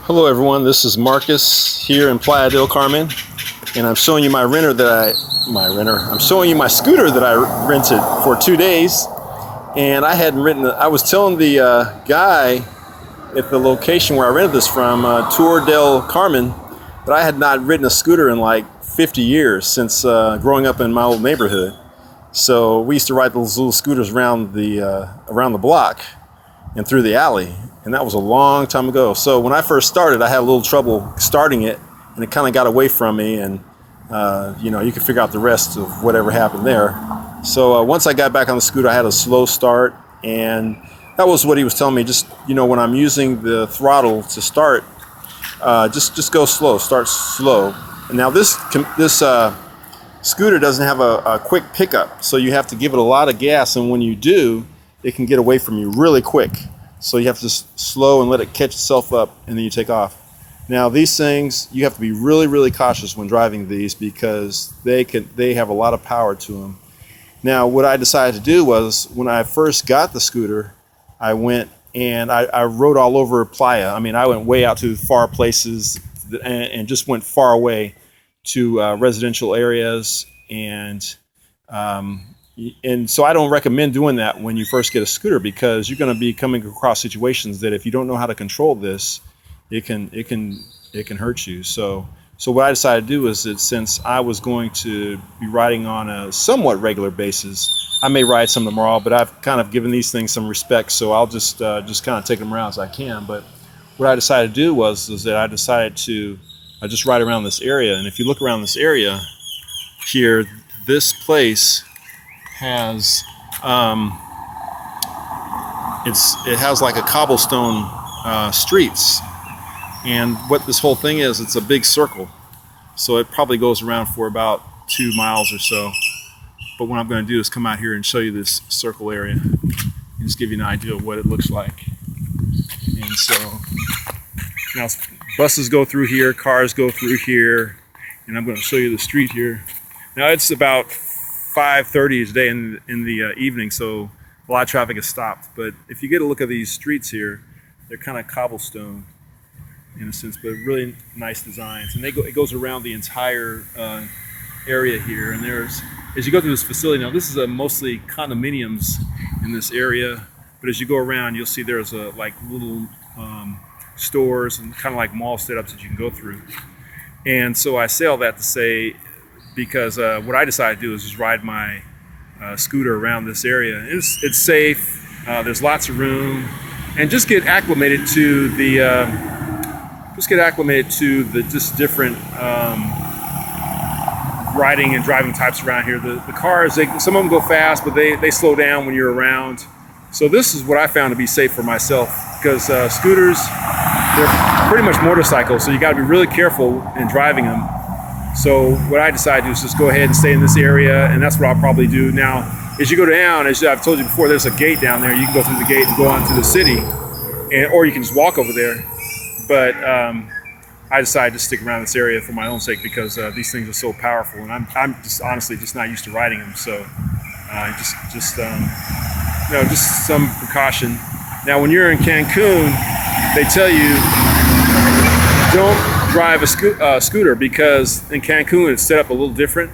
Hello everyone, this is Marcus here in Playa del Carmen, and I'm showing you I'm showing you my scooter that I rented for 2 days. And I was telling the guy at the location where I rented this from, Tour del Carmen, that I had not ridden a scooter in like 50 years since growing up in my old neighborhood. So we used to ride those little scooters around the block and through the alley, and that was a long time ago. So when I first started, I had a little trouble starting it, and it kind of got away from me, and you can figure out the rest of whatever happened there. So once I got back on the scooter, I had a slow start, and that was what he was telling me. Just when I'm using the throttle to start, just go slow, start slow. And now this scooter doesn't have a quick pickup, so you have to give it a lot of gas, and when you do, it can get away from you really quick. So you have to just slow and let it catch itself up, and then you take off. Now these things, you have to be really, really cautious when driving these, because they have a lot of power to them. Now what I decided to do was, when I first got the scooter, I went and I rode all over Playa. I mean, I went way out to far places and just went far away to residential areas, and so I don't recommend doing that when you first get a scooter, because you're going to be coming across situations that if you don't know how to control this, it can hurt you. So what I decided to do is that since I was going to be riding on a somewhat regular basis, I may ride some tomorrow, but I've kind of given these things some respect, so I'll just kind of take them around as I can. But what I decided to do was that I decided to just ride around this area. And if you look around this area here, this place has it has like a cobblestone streets, and what this whole thing is, it's a big circle, so it probably goes around for about 2 miles or so. But what I'm going to do is come out here and show you this circle area and just give you an idea of what it looks like. And so now buses go through here, cars go through here, and I'm going to show you the street here. Now it's about 5:30 today in the evening, so a lot of traffic has stopped. But if you get a look at these streets here, they're kind of cobblestone in a sense, but really nice designs. And it goes around the entire area here. And as you go through this facility, now this is mostly condominiums in this area, but as you go around, you'll see there's like little stores and kind of like mall setups that you can go through. And so I say all that to say, because what I decided to do is just ride my scooter around this area. It's safe, there's lots of room, and just get acclimated to the just different riding and driving types around here. The cars, some of them go fast, but they slow down when you're around. So this is what I found to be safe for myself, because scooters, they're pretty much motorcycles, so you got to be really careful in driving them. So what I decided to do is just go ahead and stay in this area, and that's what I'll probably do. Now, as you go down, as I've told you before, there's a gate down there. You can go through the gate and go on to the city, or you can just walk over there. But I decided to stick around this area for my own sake, because these things are so powerful, and I'm just honestly just not used to riding them. So just some precaution. Now, when you're in Cancun, they tell you don't drive a scooter, because in Cancun it's set up a little different.